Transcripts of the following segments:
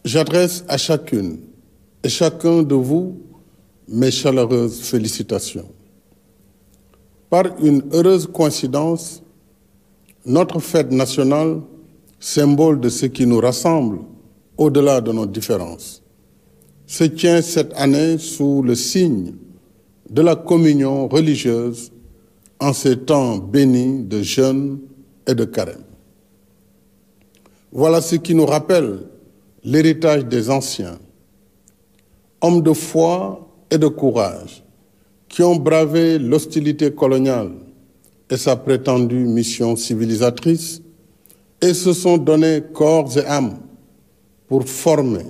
J'adresse à chacune et chacun de vous mes chaleureuses félicitations. Par une heureuse coïncidence, notre fête nationale, symbole de ce qui nous rassemble au-delà de nos différences, se tient cette année sous le signe de la communion religieuse en ces temps bénis de jeûne et de carême. Voilà ce qui nous rappelle l'héritage des anciens, hommes de foi et de courage, qui ont bravé l'hostilité coloniale et sa prétendue mission civilisatrice et se sont donné corps et âme pour former,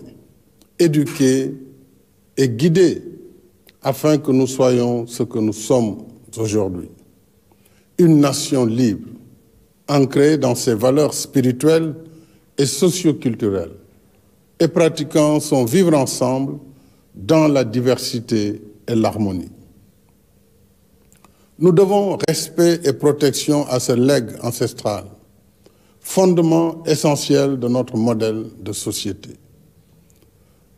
éduquer et guider afin que nous soyons ce que nous sommes aujourd'hui. Une nation libre, ancrée dans ses valeurs spirituelles et socio-culturelles et pratiquant son vivre ensemble dans la diversité et l'harmonie. Nous devons respect et protection à ce legs ancestral, fondement essentiel de notre modèle de société.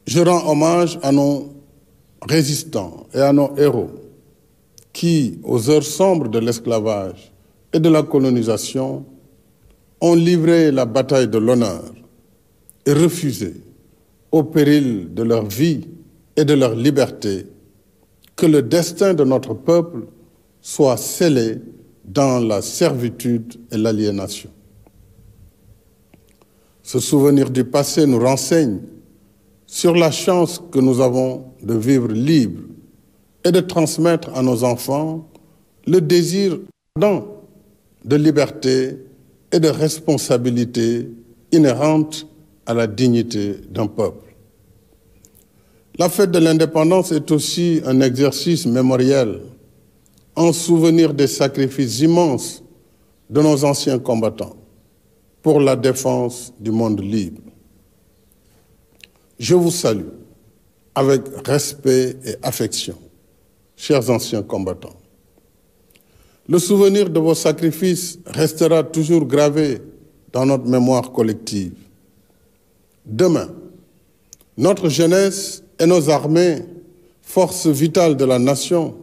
Je rends hommage à nos résistants et à nos héros qui, aux heures sombres de l'esclavage et de la colonisation, ont livré la bataille de l'honneur et refusé, au péril de leur vie et de leur liberté, que le destin de notre peuple soit scellé dans la servitude et l'aliénation. Ce souvenir du passé nous renseigne sur la chance que nous avons de vivre libre et de transmettre à nos enfants le désir ardent de liberté et de responsabilité inhérente à la dignité d'un peuple. La fête de l'indépendance est aussi un exercice mémoriel en souvenir des sacrifices immenses de nos anciens combattants pour la défense du monde libre. Je vous salue avec respect et affection, chers anciens combattants. Le souvenir de vos sacrifices restera toujours gravé dans notre mémoire collective. Demain, notre jeunesse et nos armées, forces vitales de la nation,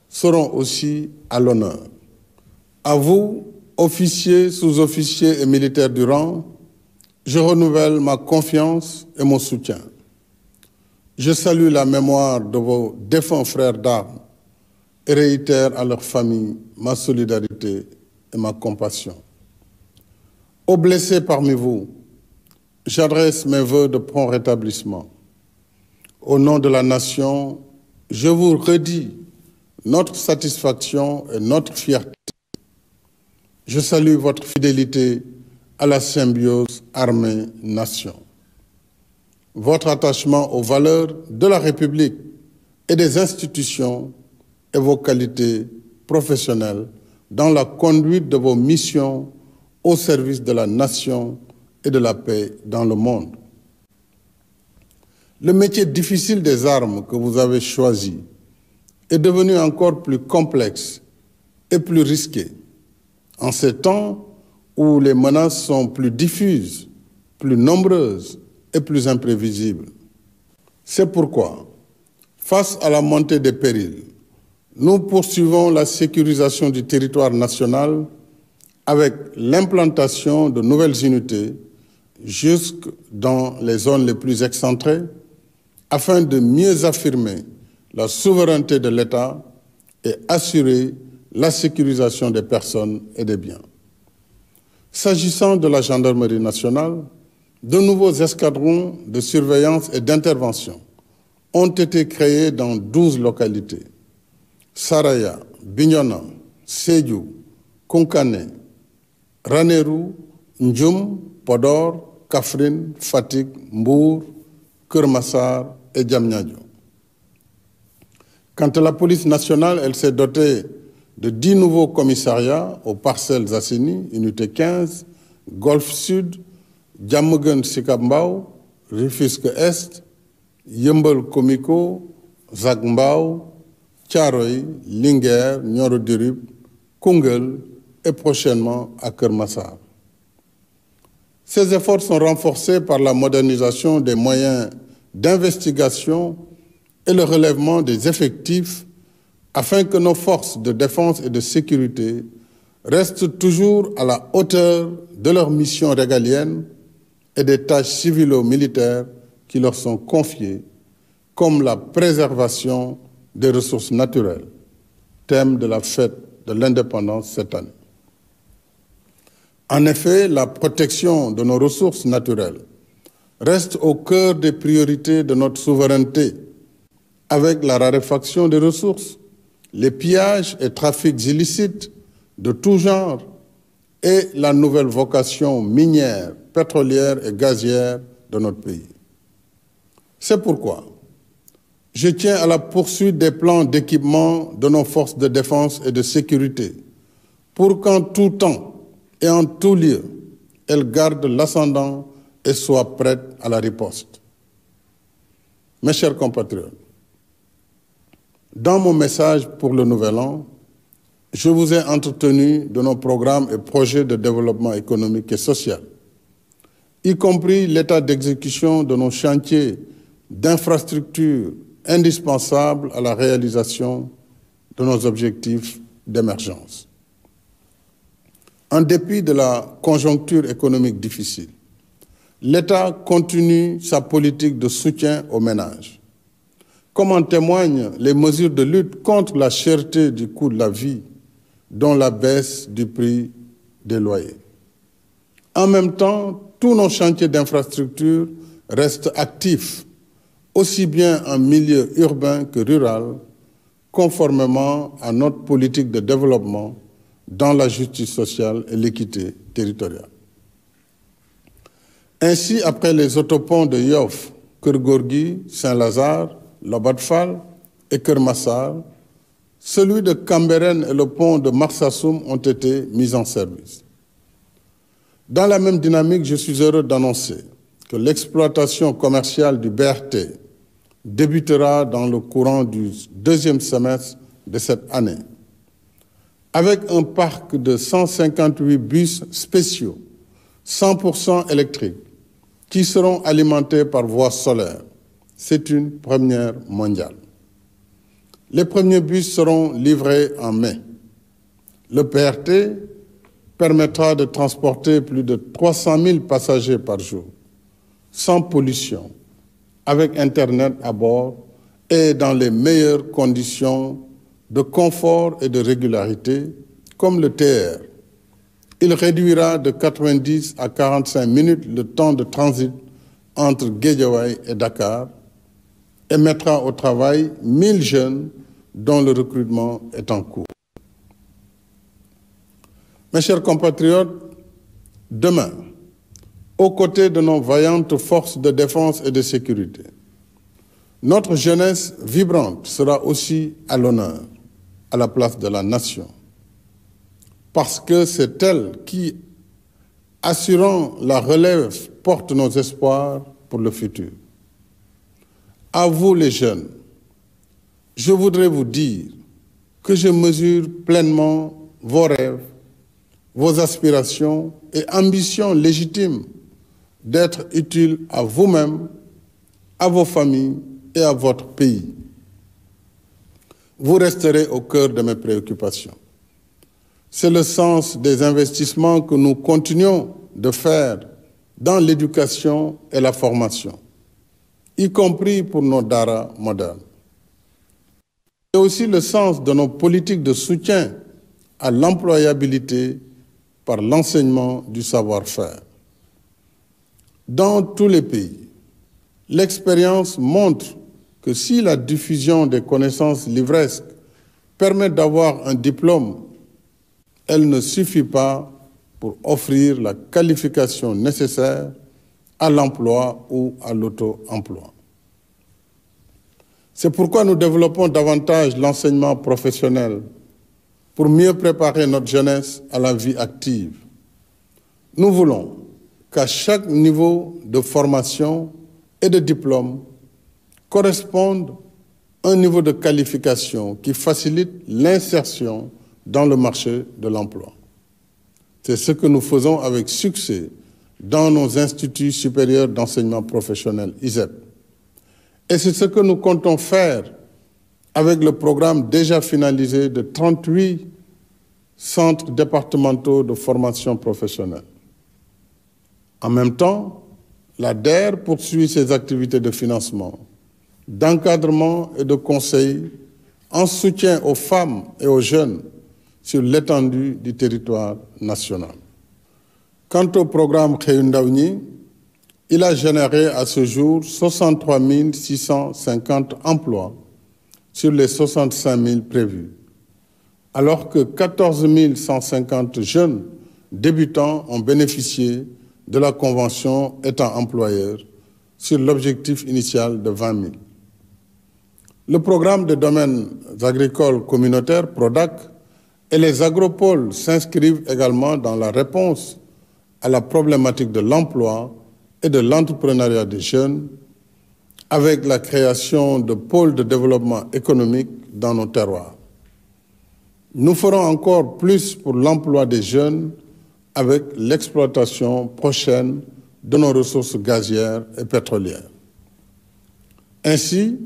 seront aussi à l'honneur. À vous, officiers, sous-officiers et militaires du rang, je renouvelle ma confiance et mon soutien. Je salue la mémoire de vos défunts frères d'armes et réitère à leurs familles ma solidarité et ma compassion. Aux blessés parmi vous, j'adresse mes vœux de prompt rétablissement. Au nom de la nation, je vous redis notre satisfaction et notre fierté. Je salue votre fidélité à la symbiose armée-nation. Votre attachement aux valeurs de la République et des institutions et vos qualités professionnelles dans la conduite de vos missions au service de la nation et de la paix dans le monde. Le métier difficile des armes que vous avez choisi est devenu encore plus complexe et plus risqué en ces temps où les menaces sont plus diffuses, plus nombreuses et plus imprévisibles. C'est pourquoi, face à la montée des périls, nous poursuivons la sécurisation du territoire national avec l'implantation de nouvelles unités jusque dans les zones les plus excentrées afin de mieux affirmer la souveraineté de l'État et assurer la sécurisation des personnes et des biens. S'agissant de la gendarmerie nationale, de nouveaux escadrons de surveillance et d'intervention ont été créés dans 12 localités. Saraya, Bignona, Sédhiou, Koungheul, Ranérou, Ndioum, Podor, Kaffrine, Fatick, Mbour, Keur Massar et Diamniadio. Quant à la police nationale, elle s'est dotée de 10 nouveaux commissariats aux Parcelles Assainies, unité 15, Golfe Sud, Diamaguène Sicap Mbao, Rufisque Est, Yeumbeul Comico, Zac Mbao, Thiaroye, Linguère, Nioro du Rip, Koungheul et prochainement à Keur Massar. Ces efforts sont renforcés par la modernisation des moyens d'investigation et le relèvement des effectifs afin que nos forces de défense et de sécurité restent toujours à la hauteur de leurs missions régaliennes et des tâches civilo-militaires qui leur sont confiées, comme la préservation des ressources naturelles, thème de la fête de l'indépendance cette année. En effet, la protection de nos ressources naturelles reste au cœur des priorités de notre souveraineté, avec la raréfaction des ressources, les pillages et trafics illicites de tout genre et la nouvelle vocation minière, pétrolière et gazière de notre pays. C'est pourquoi je tiens à la poursuite des plans d'équipement de nos forces de défense et de sécurité pour qu'en tout temps et en tout lieu, elles gardent l'ascendant et soient prêtes à la riposte. Mes chers compatriotes, dans mon message pour le Nouvel An, je vous ai entretenu de nos programmes et projets de développement économique et social, y compris l'état d'exécution de nos chantiers d'infrastructures indispensables à la réalisation de nos objectifs d'émergence. En dépit de la conjoncture économique difficile, l'État continue sa politique de soutien aux ménages, comme en témoignent les mesures de lutte contre la cherté du coût de la vie, dont la baisse du prix des loyers. En même temps, tous nos chantiers d'infrastructure restent actifs, aussi bien en milieu urbain que rural, conformément à notre politique de développement dans la justice sociale et l'équité territoriale. Ainsi, après les autoponts de Yoff, Keur Gorgui, Saint-Lazare, Lobat Fall et Keur Massar, celui de Cambérène et le pont de Marsassoum ont été mis en service. Dans la même dynamique, je suis heureux d'annoncer que l'exploitation commerciale du BRT débutera dans le courant du deuxième semestre de cette année, avec un parc de 158 bus spéciaux, 100% électriques, qui seront alimentés par voie solaire. C'est une première mondiale. Les premiers bus seront livrés en mai. Le BRT permettra de transporter plus de 300 000 passagers par jour, sans pollution, avec Internet à bord et dans les meilleures conditions de confort et de régularité, comme le TER. Il réduira de 90 à 45 minutes le temps de transit entre Guédiawaye et Dakar et mettra au travail 1000 jeunes dont le recrutement est en cours. Mes chers compatriotes, demain, aux côtés de nos vaillantes forces de défense et de sécurité, notre jeunesse vibrante sera aussi à l'honneur, à la place de la nation, parce que c'est elle qui, assurant la relève, porte nos espoirs pour le futur. À vous les jeunes, je voudrais vous dire que je mesure pleinement vos rêves, vos aspirations et ambitions légitimes d'être utiles à vous-même, à vos familles et à votre pays. Vous resterez au cœur de mes préoccupations. C'est le sens des investissements que nous continuons de faire dans l'éducation et la formation, y compris pour nos daara modernes. C'est aussi le sens de nos politiques de soutien à l'employabilité par l'enseignement du savoir-faire. Dans tous les pays, l'expérience montre que si la diffusion des connaissances livresques permet d'avoir un diplôme, elle ne suffit pas pour offrir la qualification nécessaire à l'emploi ou à l'auto-emploi. C'est pourquoi nous développons davantage l'enseignement professionnel pour mieux préparer notre jeunesse à la vie active. Nous voulons qu'à chaque niveau de formation et de diplôme corresponde un niveau de qualification qui facilite l'insertion dans le marché de l'emploi. C'est ce que nous faisons avec succès dans nos instituts supérieurs d'enseignement professionnel, ISEP. Et c'est ce que nous comptons faire avec le programme déjà finalisé de 38 centres départementaux de formation professionnelle. En même temps, la DER poursuit ses activités de financement, d'encadrement et de conseil en soutien aux femmes et aux jeunes sur l'étendue du territoire national. Quant au programme Xëyu Ndaw ñi, il a généré à ce jour 63 650 emplois sur les 65 000 prévus, alors que 14 150 jeunes débutants ont bénéficié de la convention État employeur sur l'objectif initial de 20 000. Le programme de domaines agricoles communautaires, PRODAC, et les agropoles s'inscrivent également dans la réponse à la problématique de l'emploi et de l'entrepreneuriat des jeunes, avec la création de pôles de développement économique dans nos terroirs. Nous ferons encore plus pour l'emploi des jeunes avec l'exploitation prochaine de nos ressources gazières et pétrolières. Ainsi,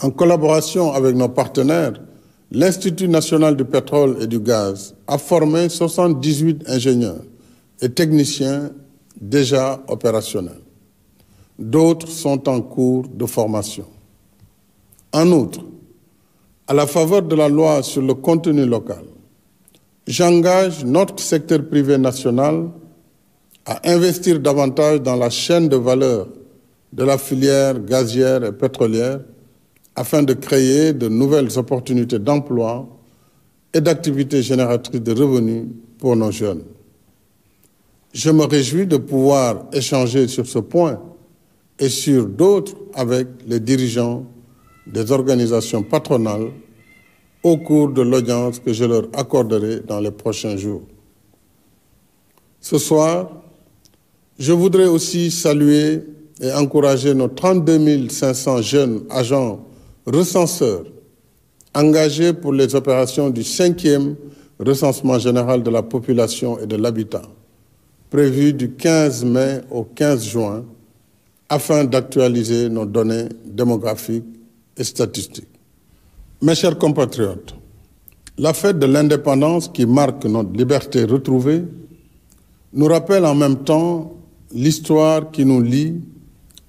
en collaboration avec nos partenaires, l'Institut national du pétrole et du gaz a formé 78 ingénieurs et techniciens déjà opérationnels. D'autres sont en cours de formation. En outre, à la faveur de la loi sur le contenu local, j'engage notre secteur privé national à investir davantage dans la chaîne de valeur de la filière gazière et pétrolière afin de créer de nouvelles opportunités d'emploi et d'activités génératrices de revenus pour nos jeunes. Je me réjouis de pouvoir échanger sur ce point et sur d'autres avec les dirigeants des organisations patronales au cours de l'audience que je leur accorderai dans les prochains jours. Ce soir, je voudrais aussi saluer et encourager nos 32 500 jeunes agents recenseurs engagés pour les opérations du 5e recensement général de la population et de l'habitat, prévu du 15 mai au 15 juin, afin d'actualiser nos données démographiques et statistiques. Mes chers compatriotes, la fête de l'indépendance qui marque notre liberté retrouvée nous rappelle en même temps l'histoire qui nous lie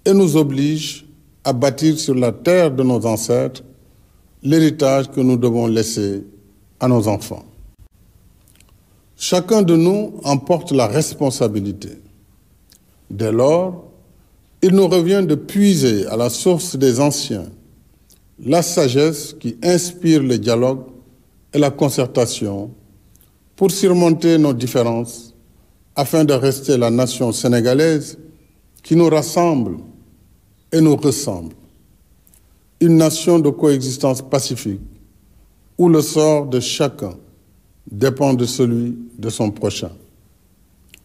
et nous oblige à bâtir sur la terre de nos ancêtres l'héritage que nous devons laisser à nos enfants. Chacun de nous en porte la responsabilité. Dès lors, il nous revient de puiser à la source des anciens la sagesse qui inspire le dialogue et la concertation pour surmonter nos différences afin de rester la nation sénégalaise qui nous rassemble et nous ressemble. Une nation de coexistence pacifique où le sort de chacun dépend de celui de son prochain,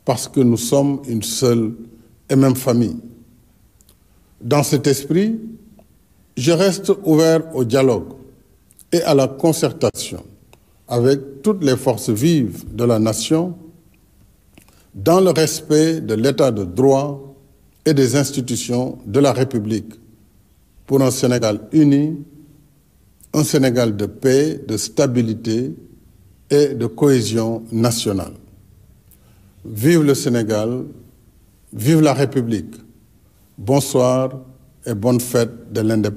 parce que nous sommes une seule et même famille. Dans cet esprit, je reste ouvert au dialogue et à la concertation avec toutes les forces vives de la nation dans le respect de l'état de droit et des institutions de la République pour un Sénégal uni, un Sénégal de paix, de stabilité et de cohésion nationale. Vive le Sénégal, vive la République. Bonsoir et bonne fête de l'indépendance.